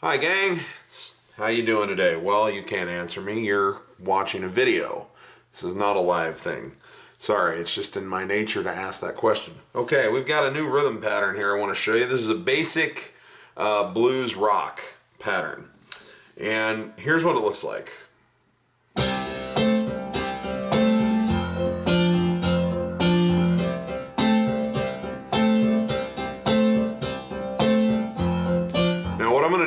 Hi gang, how you doing today? Well, you can't answer me, you're watching a video. This is not a live thing. Sorry, it's just in my nature to ask that question. Okay, we've got a new rhythm pattern here I want to show you. This is a basic blues rock pattern. And here's what it looks like.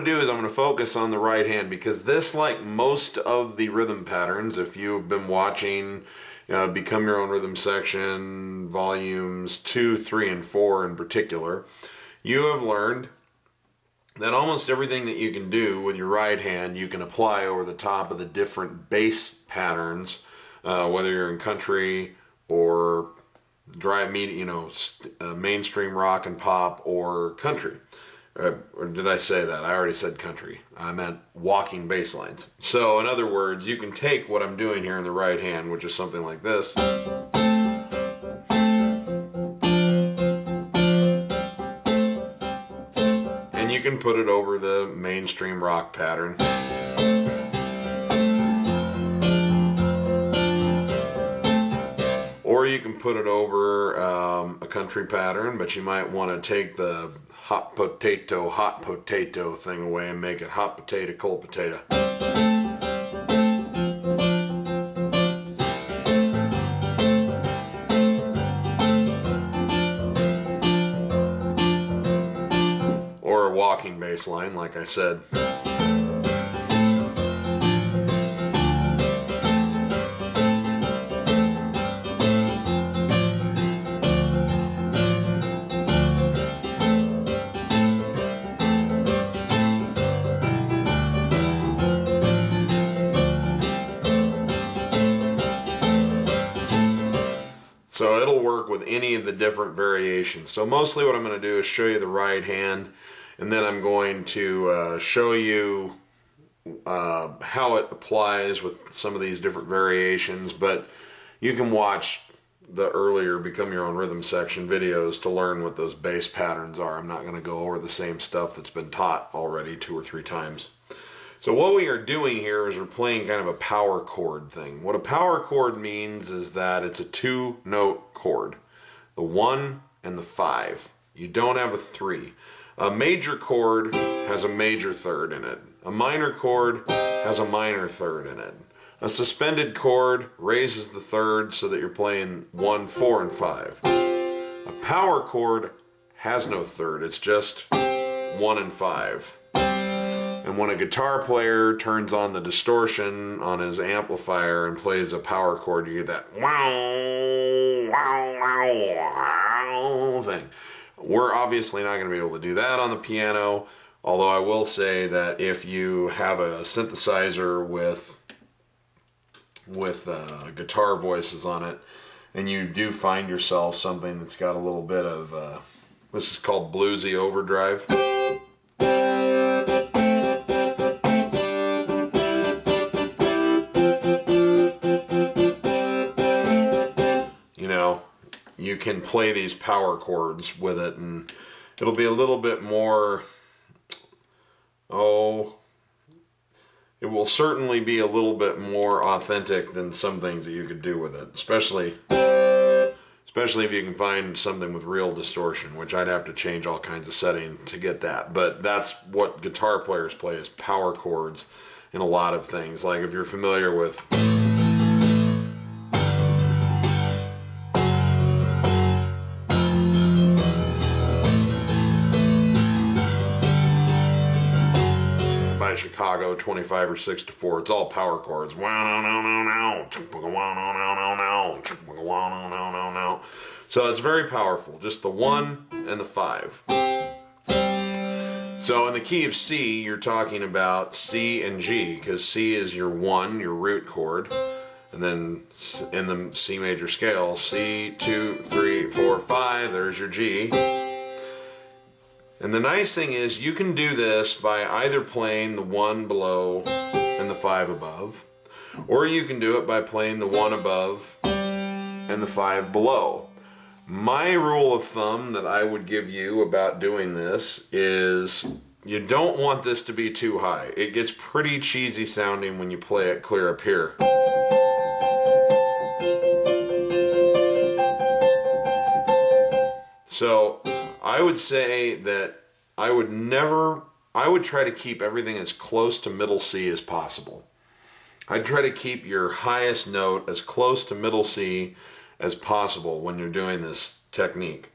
Do is I'm going to focus on the right hand because this, like most of the rhythm patterns, if you've been watching Become Your Own Rhythm Section volumes 2, 3, and 4 in particular, you have learned that almost everything that you can do with your right hand you can apply over the top of the different bass patterns, whether you're in country or mainstream rock and pop or country. Or did I say that? I already said country. I meant walking bass lines. So in other words, you can take what I'm doing here in the right hand, which is something like this, and you can put it over the mainstream rock pattern. Or you can put it over a country pattern, but you might want to take the hot potato thing away and make it hot potato, cold potato. Or a walking bass line, like I said. So it'll work with any of the different variations. So mostly what I'm going to do is show you the right hand, and then I'm going to show you how it applies with some of these different variations. But you can watch the earlier Become Your Own Rhythm Section videos to learn what those bass patterns are. I'm not going to go over the same stuff that's been taught already 2 or 3 times. So what we are doing here is we're playing kind of a power chord thing. What a power chord means is that it's a 2-note chord. The 1 and the 5. You don't have a 3. A major chord has a major third in it. A minor chord has a minor third in it. A suspended chord raises the third so that you're playing 1, 4, and 5. A power chord has no third. It's just 1 and 5. And when a guitar player turns on the distortion on his amplifier and plays a power chord, you get that wow, wow, wow, wow thing. We're obviously not going to be able to do that on the piano, although I will say that if you have a synthesizer with guitar voices on it, and you do find yourself something that's got a little bit of, this is called bluesy overdrive. You can play these power chords with it, and it'll be a little bit more, it will certainly be a little bit more authentic than some things that you could do with it, especially if you can find something with real distortion, which I'd have to change all kinds of settings to get that. But that's what guitar players play, is power chords in a lot of things. Like if you're familiar with Chicago 25 or 6 to 4, it's all power chords. So it's very powerful, just the 1 and the 5. So in the key of C, you're talking about C and G, because C is your 1, your root chord, and then in the C major scale, C, 2, 3, 4, 5, there's your G. And the nice thing is you can do this by either playing the 1 below and the 5 above, or you can do it by playing the 1 above and the 5 below. My rule of thumb that I would give you about doing this is you don't want this to be too high. It gets pretty cheesy sounding when you play it clear up here. So I would say that I would try to keep everything as close to middle C as possible. I'd try to keep your highest note as close to middle C as possible when you're doing this technique.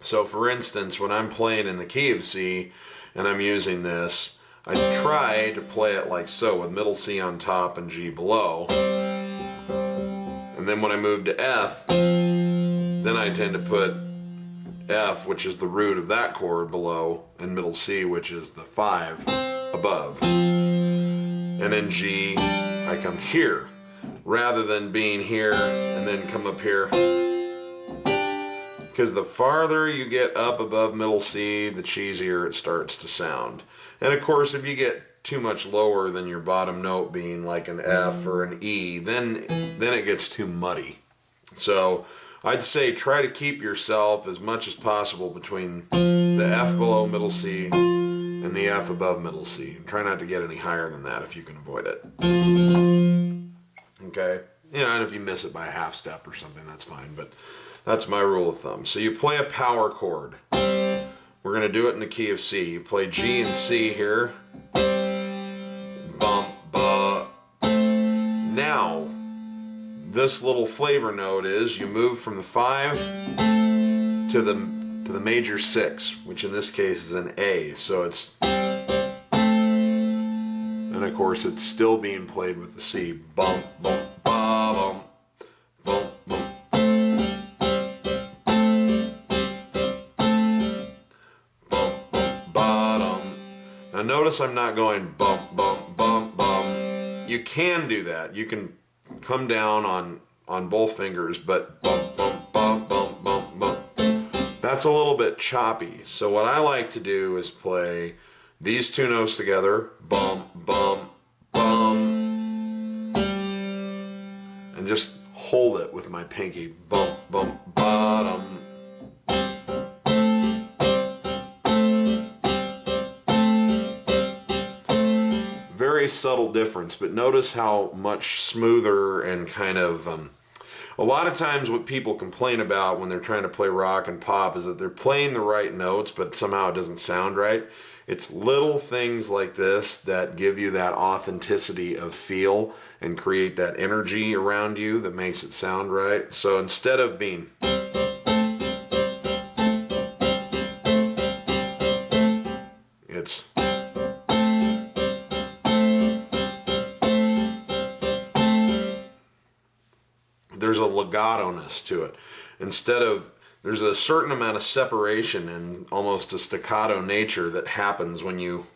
So for instance, when I'm playing in the key of C and I'm using this, I try to play it like so, with middle C on top and G below. And then when I move to F, then I tend to put F, which is the root of that chord, below, and middle C, which is the 5, above. And in G, I come here, rather than being here and then come up here. Because the farther you get up above middle C, the cheesier it starts to sound. And of course, if you get too much lower than your bottom note being like an F or an E, then it gets too muddy. So I'd say try to keep yourself as much as possible between the F below middle C and the F above middle C. Try not to get any higher than that if you can avoid it. Okay? You know, and if you miss it by a half step or something, that's fine, but that's my rule of thumb. So you play a power chord. We're going to do it in the key of C. You play G and C here. Bump, ba. Now, this little flavor note is you move from the 5 to the major 6, which in this case is an A. So it's, and of course it's still being played with the C. Bump, bump, ba, bump, bump, bump. Bump, bump, bottom. Now notice I'm not going bump, bump, bump, bump. You can do that. You can come down on both fingers, but bump, bump, bump, bump, bump, bump. That's a little bit choppy. So what I like to do is play these two notes together, bump, bump, bump, and just hold it with my pinky, bump, bump, bottom. Very subtle difference, but notice how much smoother and kind of a lot of times what people complain about when they're trying to play rock and pop is that they're playing the right notes but somehow it doesn't sound right. It's little things like this that give you that authenticity of feel and create that energy around you that makes it sound right. So instead of being it's there's a legato-ness to it. Instead of, there's a certain amount of separation and almost a staccato nature that happens when you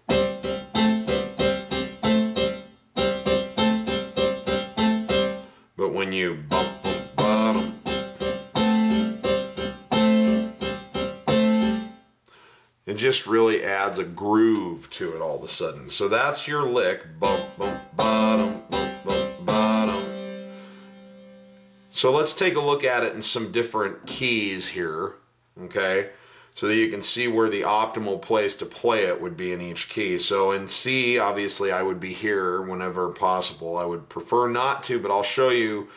but when you bump, bump, bottom, it just really adds a groove to it all of a sudden. So that's your lick, bump, bump, bottom, bump, bump, bottom. So let's take a look at it in some different keys here, okay? So that you can see where the optimal place to play it would be in each key. So in C, obviously I would be here whenever possible. I would prefer not to, but I'll show you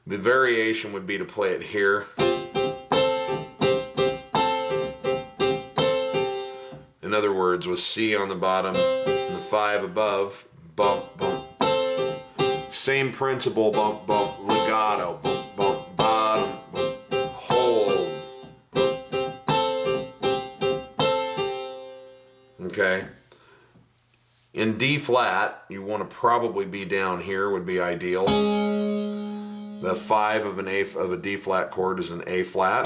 the variation would be to play it here. In other words, with C on the bottom and the 5 above, bump, bump. Same principle, bump, bump, legato, bump, bump, bottom, bump, hold. Okay. In D flat, you want to probably be down here would be ideal. The 5 of a D flat chord is an A flat.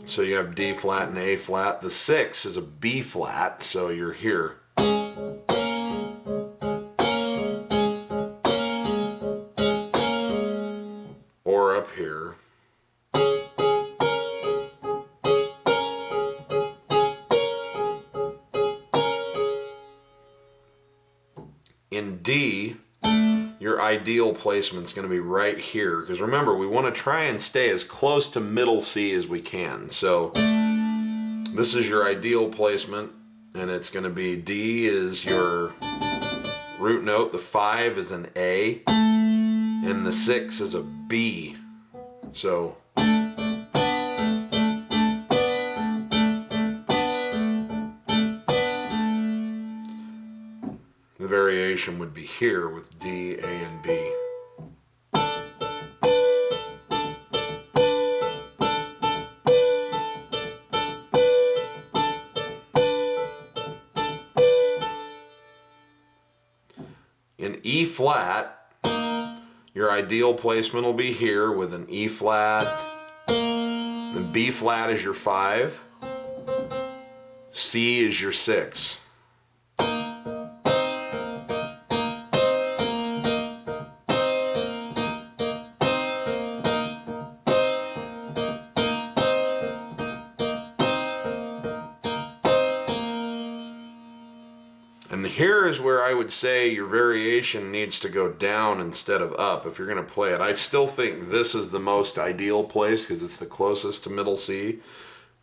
So you have D flat and A flat. The 6 is a B flat, so you're here. Or up here. In D, your ideal placement is going to be right here, because remember, we want to try and stay as close to middle C as we can. So this is your ideal placement. and it's going to be D is your root note, the 5 is an A, and the 6 is a B. So the variation would be here with D, A, and B. In E flat, your ideal placement will be here with an E flat, then B flat is your 5, C is your 6. And here is where I would say your variation needs to go down instead of up if you're going to play it. I still think this is the most ideal place because it's the closest to middle C.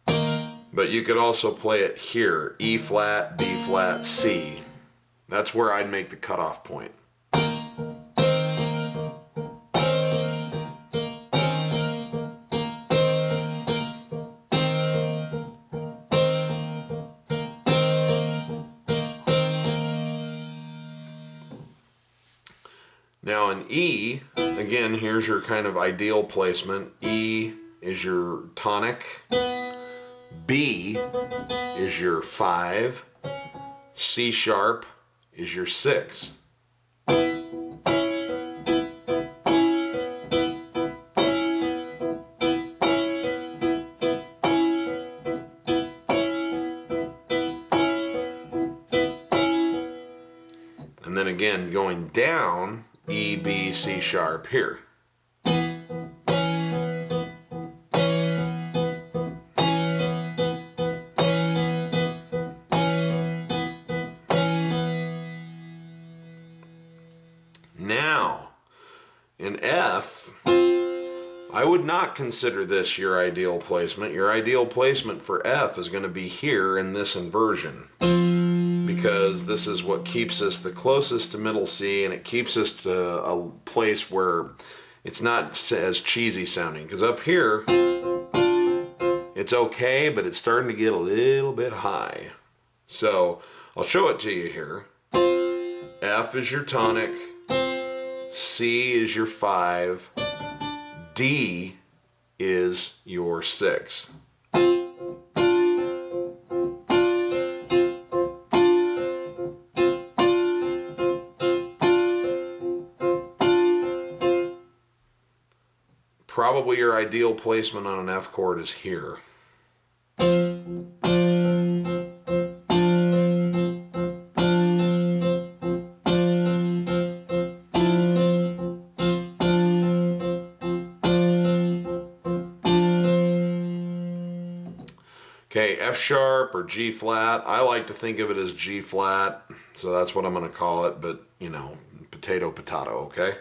But you could also play it here, E flat, B flat, C. That's where I'd make the cutoff point. Now in E, again, here's your kind of ideal placement. E is your tonic, B is your 5, C sharp is your 6. And then again, going down, E, B, C sharp here. Now, in F, I would not consider this your ideal placement. Your ideal placement for F is going to be here in this inversion, because this is what keeps us the closest to middle C, and it keeps us to a place where it's not as cheesy sounding. Because up here, it's okay, but it's starting to get a little bit high. So I'll show it to you here. F is your tonic, C is your 5, D is your 6. Probably your ideal placement on an F chord is here. Okay, F sharp or G flat. I like to think of it as G flat, so that's what I'm going to call it, but, you know, potato, potato, okay?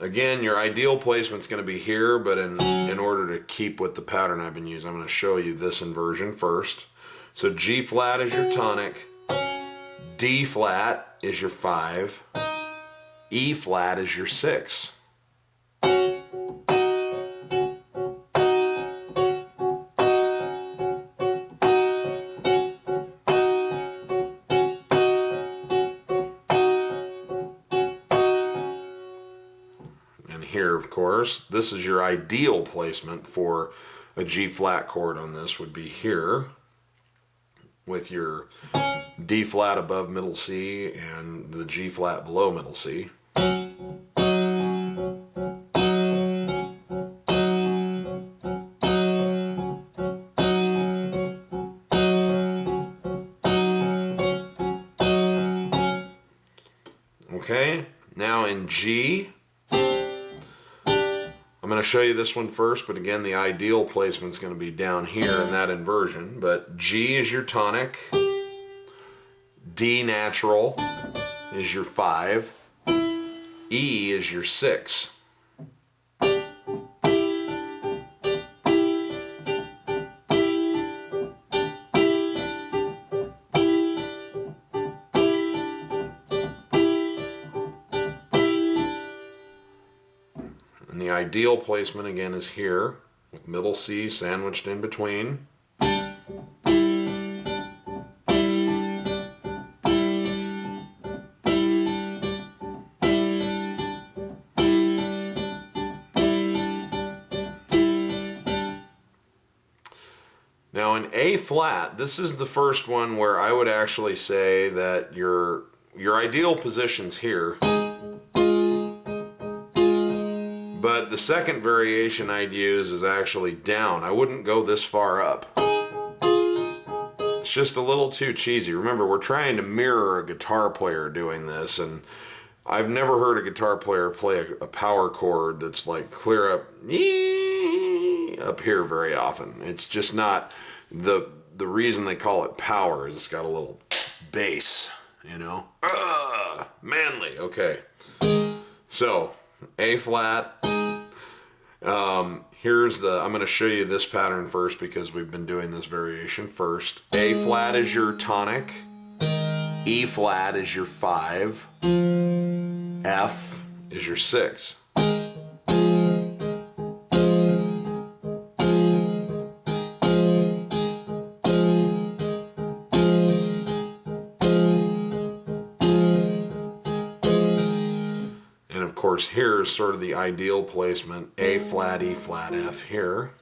Again, your ideal placement's going to be here, but in order to keep with the pattern I've been using, I'm going to show you this inversion first. So G flat is your tonic, D flat is your 5, E flat is your 6. And here, of course, this is your ideal placement for a G flat chord on this would be here with your D flat above middle C and the G flat below middle C. Okay, now in G, I'm going to show you this one first, but again, the ideal placement is going to be down here in that inversion. But G is your tonic, D natural is your 5, E is your 6. the ideal placement again is here, with middle C sandwiched in between. Now in A flat, this is the first one where I would actually say that your ideal position's here. But the second variation I'd use is actually down. I wouldn't go this far up. It's just a little too cheesy. Remember, we're trying to mirror a guitar player doing this, and I've never heard a guitar player play a power chord that's like clear up here very often. It's just not. The reason they call it power is it's got a little bass, you know? Manly, okay. So, A flat. I'm going to show you this pattern first because we've been doing this variation first. A flat is your tonic. E flat is your 5. F is your 6. And of course here is sort of the ideal placement, A flat, E flat, F here.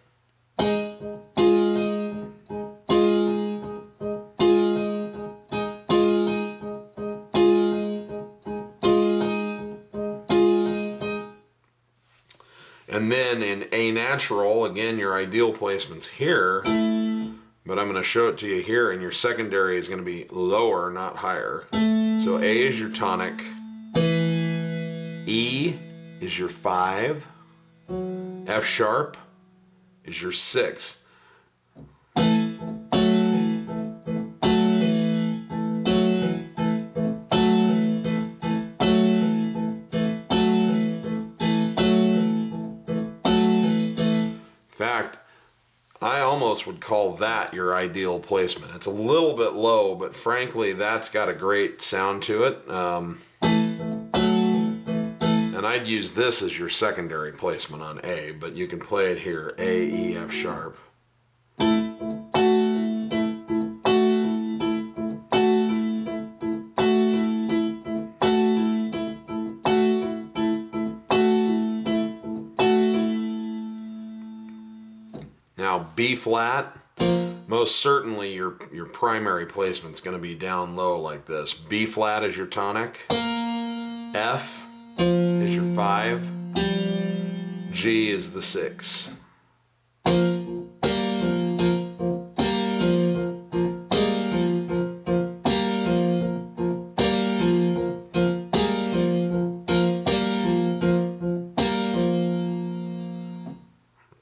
And then in A natural, again your ideal placement's here, but I'm going to show it to you here, and your secondary is going to be lower, not higher. So A is your tonic. E is your 5, F sharp is your 6. In fact, I almost would call that your ideal placement. It's a little bit low, but frankly, that's got a great sound to it. And I'd use this as your secondary placement on A, but you can play it here, A, E, F sharp. Now B flat, most certainly your primary placement's going to be down low like this. B flat is your tonic, F is your 5, G is the 6.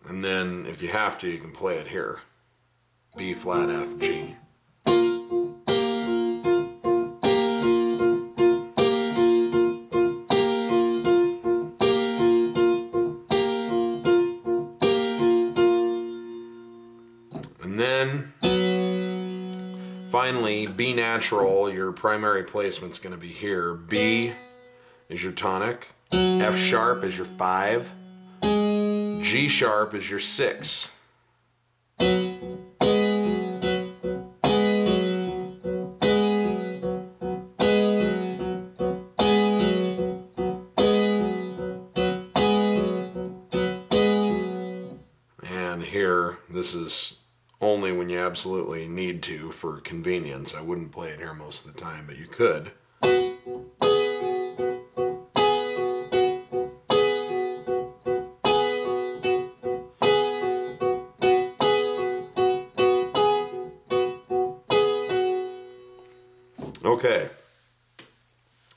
And then if you have to, you can play it here. B flat, F, G. And then finally, B natural, your primary placement's going to be here. B is your tonic, F sharp is your 5, G sharp is your 6. And here, this is only when you absolutely need to for convenience. I wouldn't play it here most of the time, but you could. Okay,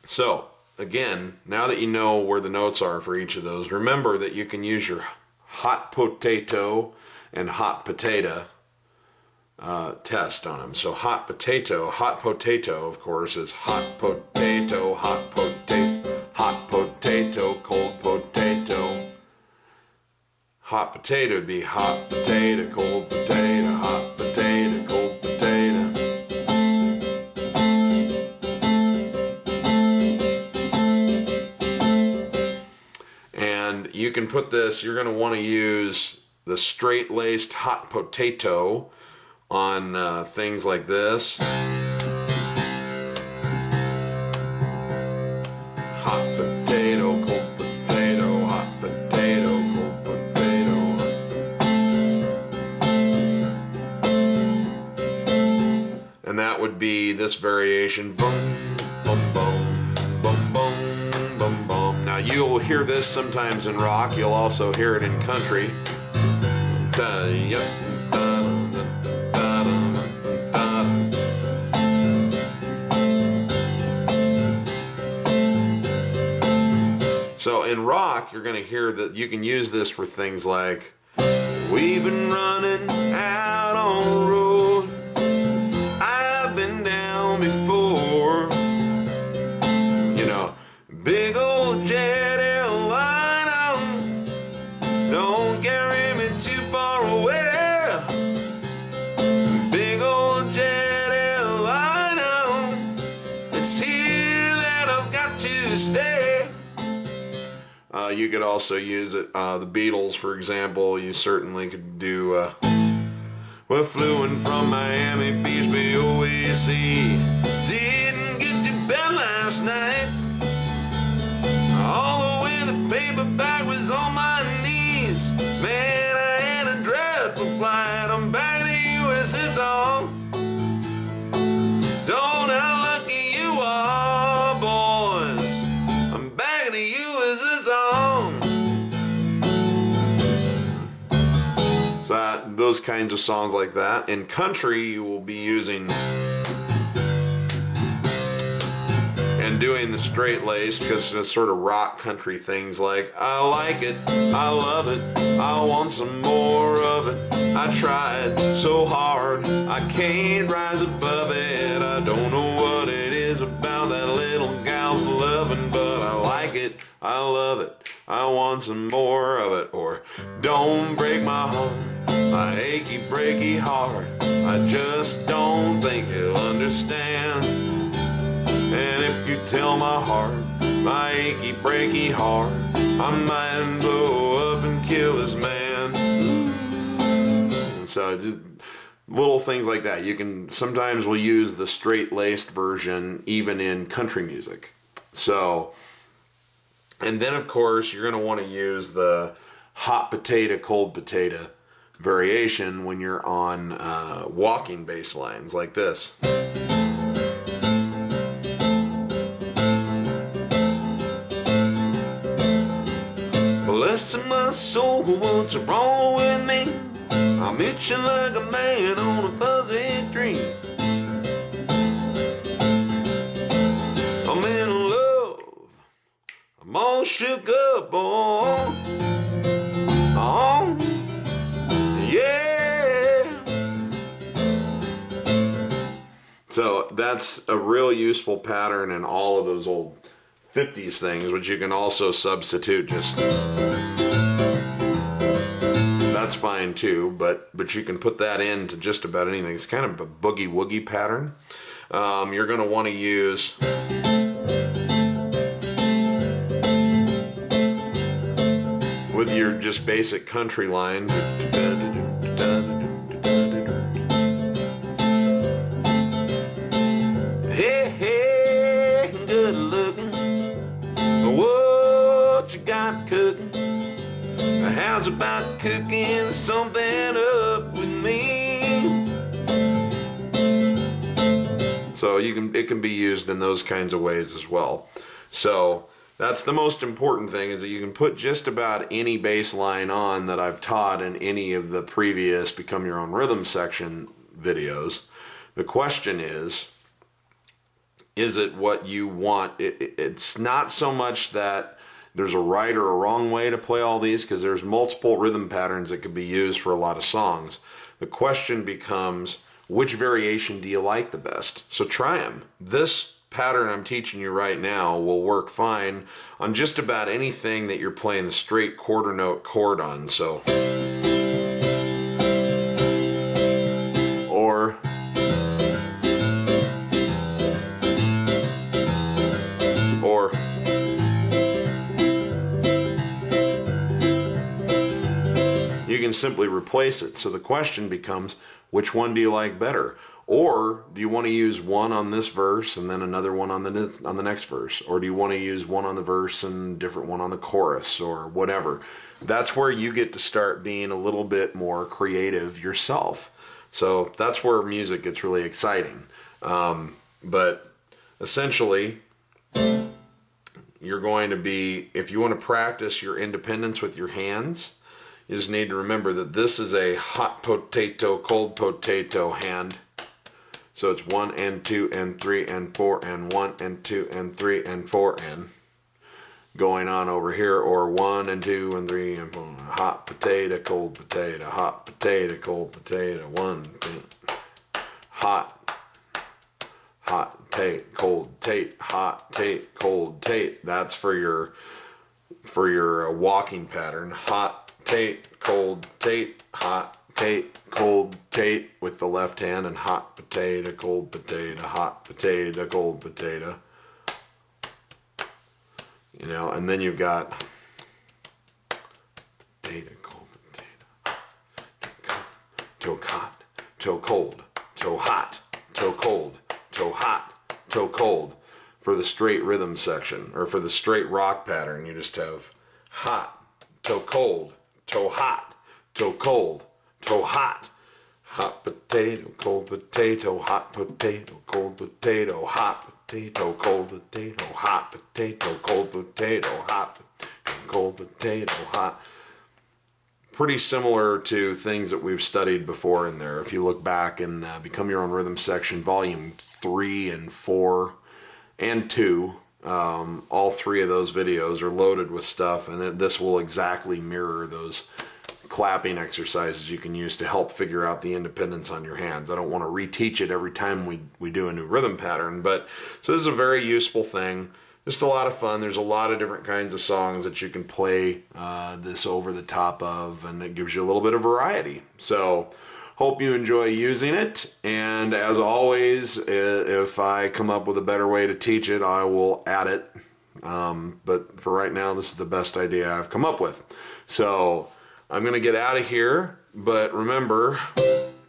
so again, now that you know where the notes are for each of those, remember that you can use your hot potato and hot potato test on them. So hot potato, of course, is hot potato, cold potato. Hot potato would be hot potato, cold potato, hot potato, cold potato. And you can put this, you're going to want to use the straight-laced hot potato on things like this. Hot potato, cold potato, hot potato, cold potato. And that would be this variation. Boom, boom, boom, boom, boom, boom, boom. Now you'll hear this sometimes in rock. You'll also hear it in country. So in rock, you're going to hear that you can use this for things like, we've been running out on the road, I've been down before, you know, big old jet airline, don't carry me too far away, big old jet airline, it's here that I've got to stay. You could also use it, the Beatles, for example. You certainly could do, we flew in from Miami Beach, BOAC. Didn't get to bed last night. All the way the paperback was on my knees. Man, I had a dreadful flight. I'm back to you as it's on. Don't know how lucky you are, boys. I'm back to you as it's on. So those kinds of songs like that. In country, you will be using and doing the straight lace, because it's sort of rock country things like, I like it, I love it, I want some more of it, I tried so hard, I can't rise above it, I don't know what it is about that little gal's loving, but I like it, I love it, I want some more of it. Or don't break my heart, my achy breaky heart, I just don't think you'll understand. And if you tell my heart, my achy breaky heart, I might blow up and kill this man. So just little things like that. You can sometimes we'll use the straight-laced version even in country music. So, and then of course you're going to want to use the hot potato, cold potato variation when you're on walking bass lines like this. Bless my soul, what's wrong with me? I'm itching like a man on a fuzzy dream. I'm in love, I'm all shook up, boy. Oh, yeah. So that's a real useful pattern in all of those old 50s things, which you can also substitute just, that's fine too, but you can put that into just about anything. It's kind of a boogie woogie pattern. You're going to want to use with your just basic country line. Hey, hey, good looking. What you got cooking? How's about cooking something up with me? So it can be used in those kinds of ways as well. So that's the most important thing, is that you can put just about any bass line on that I've taught in any of the previous Become Your Own Rhythm section videos. The question is it what you want? It's not so much that there's a right or a wrong way to play all these, because there's multiple rhythm patterns that could be used for a lot of songs. The question becomes, which variation do you like the best? So try them. This pattern I'm teaching you right now will work fine on just about anything that you're playing the straight quarter note chord on. So, or just simply replace it. So the question becomes, which one do you like better? Or do you want to use one on this verse and then another one on the next verse? Or do you want to use one on the verse and a different one on the chorus or whatever? That's where you get to start being a little bit more creative yourself. So that's where music gets really exciting. But essentially, you're going to be, if you want to practice your independence with your hands, you just need to remember that this is a hot potato, cold potato hand. So it's 1 and 2 and 3 and 4 and 1 and 2 and 3 and 4 and going on over here, or 1 and 2 and 3 and 4. Hot potato, cold potato, hot potato, cold potato, 1, 2. Hot, tate, cold, tate, hot, tate, cold, tate. That's for your walking pattern. Hot, tate, cold, tate, hot, tate, cold, tate with the left hand, and hot potato, cold potato, hot potato, cold potato. You know, and then you've got potato, cold potato, toe hot, toe cold, toe hot, toe cold, toe hot, toe cold. For the straight rhythm section, or for the straight rock pattern, you just have hot, toe cold, toe hot, toe cold, toe hot, hot potato, cold potato, hot potato, cold potato, hot potato, cold potato, hot potato, cold potato, hot potato, cold potato, hot. Pretty similar to things that we've studied before in there. If you look back in Become Your Own Rhythm section, volume 3 and 4 and 2, all 3 of those videos are loaded with stuff, and this will exactly mirror those clapping exercises you can use to help figure out the independence on your hands. I don't want to reteach it every time we do a new rhythm pattern, but so this is a very useful thing. Just a lot of fun. There's a lot of different kinds of songs that you can play this over the top of, and it gives you a little bit of variety. So hope you enjoy using it, and as always, if I come up with a better way to teach it, I will add it. But for right now, this is the best idea I've come up with. So I'm going to get out of here, but remember,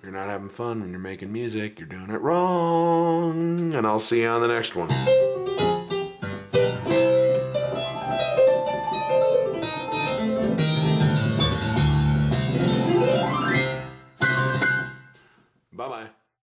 you're not having fun when you're making music. You're doing it wrong, and I'll see you on the next one.